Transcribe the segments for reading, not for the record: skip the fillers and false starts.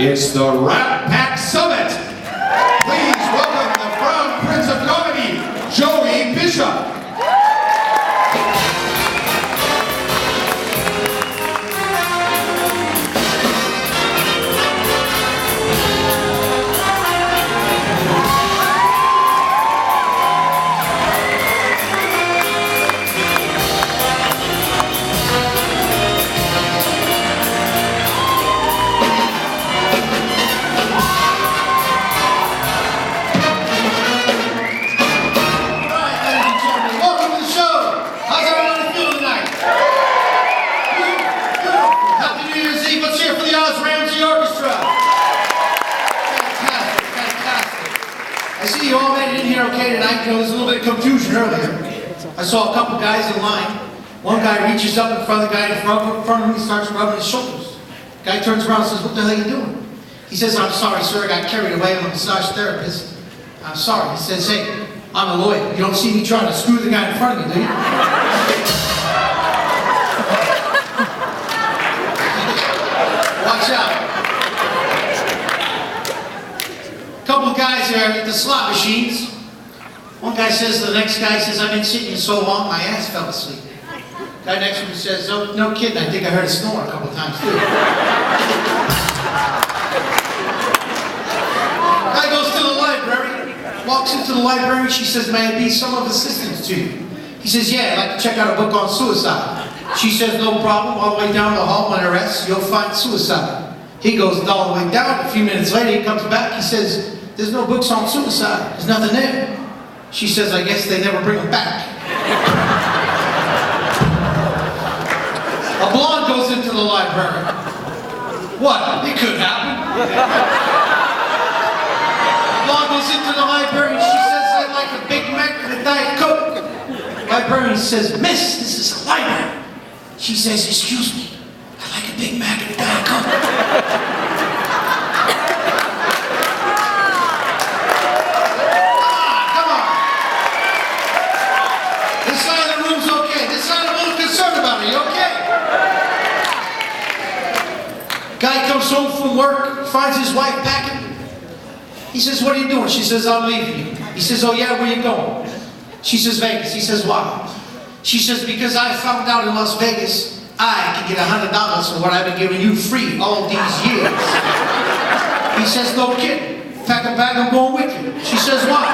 It's the Rat Pack Summit. Please welcome the Crown Prince of Comedy, Joey Bishop. You all made it in here okay tonight. You know, there's a little bit of confusion earlier. I saw a couple guys in line. One guy reaches up in front of the guy in front of him. He starts rubbing his shoulders. The guy turns around and says, "What the hell are you doing?" He says, "I'm sorry, sir. I got carried away. I'm a massage therapist. I'm sorry." He says, "Hey, I'm a lawyer. You don't see me trying to screw the guy in front of me, do you?" Watch out. Couple of guys here at the slot machines. One guy says to the next guy, says, "I've been sitting here so long, my ass fell asleep." Guy next to him says, "Oh, no kidding, I think I heard a snore a couple of times too." Guy goes to the library, walks into the library. She says, "May I be some of assistance to you?" He says, "Yeah, I'd like to check out a book on suicide." She says, "No problem, all the way down the hall when I rest, you'll find suicide." He goes all the way down. A few minutes later, he comes back. He says, "There's no books on suicide. There's nothing there." She says, "I guess they never bring them back." A blonde goes into the library. What? It could happen. A blonde goes into the library and she says, "I'd like a Big Mac and a Diet Coke." Librarian says, "Miss, this is a library." She says, "Excuse me, I'd like a Big Mac and a Diet Coke." Guy comes home from work, finds his wife packing. He says, "What are you doing?" She says, "I'm leaving you." He says, "Oh yeah, where are you going?" She says, "Vegas." He says, "Why?" She says, "Because I found out in Las Vegas I can get $100 for what I've been giving you free all these years." He says, "No kidding. Pack a bag, I'm going with you." She says, "Why?"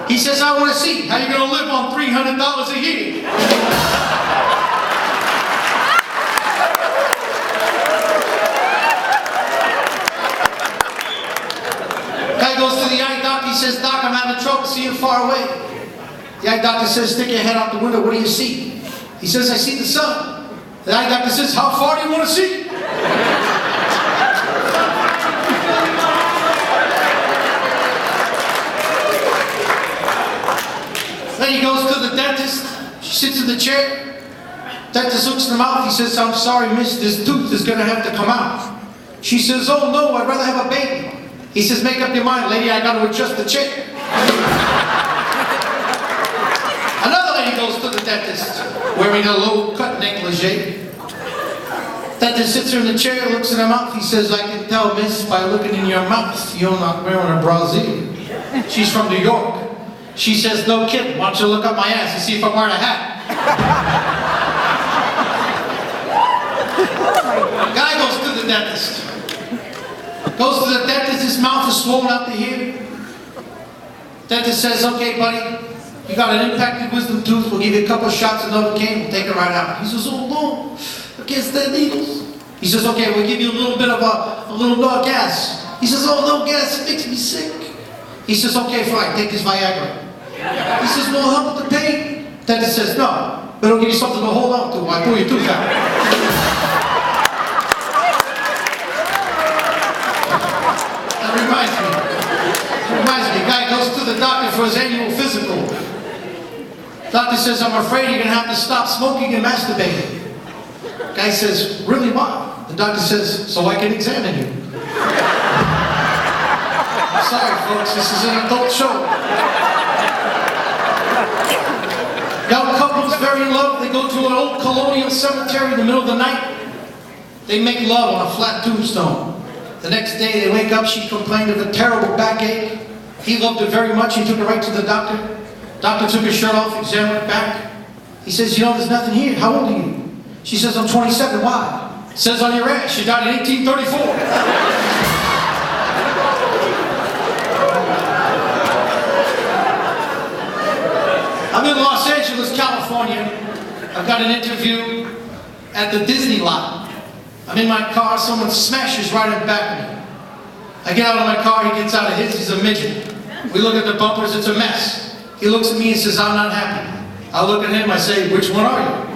He says, "I want to see how you're going to live on $300 a year." Goes to the eye doctor. He says, "Doc, I'm having trouble seeing far away." The eye doctor says, "Stick your head out the window. What do you see?" He says, "I see the sun." The eye doctor says, "How far do you want to see?" Then he goes to the dentist. She sits in the chair. Dentist looks in the mouth. He says, "I'm sorry, miss, this tooth is going to have to come out." She says, "Oh no, I'd rather have a baby." He says, "Make up your mind, lady, I got to adjust the chair." Another lady goes to the dentist, wearing a low-cut negligee. Dentist sits her in the chair, looks in her mouth. He says, "I can tell, miss, by looking in your mouth, you're not wearing a brassiere." She's from New York. She says, "No kidding, why don't you look up my ass and see if I'm wearing a hat?" Guy goes to the dentist. Goes to the dentist, his mouth is swollen out to here. Dentist says, "Okay, buddy, you got an impacted wisdom tooth. We'll give you a couple of shots of Novocaine. We'll take it right out." He says, "Oh no, against the needles." He says, "Okay, we'll give you a little bit of a little gas." He says, "Oh no, gas, it makes me sick." He says, "Okay, fine, take this Viagra." He says, "Will it help with the pain?" Dentist says, "No, but it'll give you something to hold on to while I pull your tooth out." Reminds me, guy goes to the doctor for his annual physical. Doctor says, "I'm afraid you're going to have to stop smoking and masturbating." Guy says, "Really, why?" The doctor says, "So I can examine you." I'm sorry, folks, this is an adult show. Young couples very in love, they go to an old colonial cemetery in the middle of the night. They make love on a flat tombstone. The next day they wake up, she complained of a terrible backache. He loved her very much, he took her right to the doctor. Doctor took her shirt off, examined her back. He says, you know, there's nothing here. How old are you? She says, I'm 27. Why? It says on your ass, she died in 1834. I'm in Los Angeles, California. I've got an interview at the Disney lot. I'm in my car, someone smashes right in back of me. I get out of my car, he gets out of his, he's a midget. We look at the bumpers, it's a mess. He looks at me and says, I'm not happy. I look at him, I say, which one are you?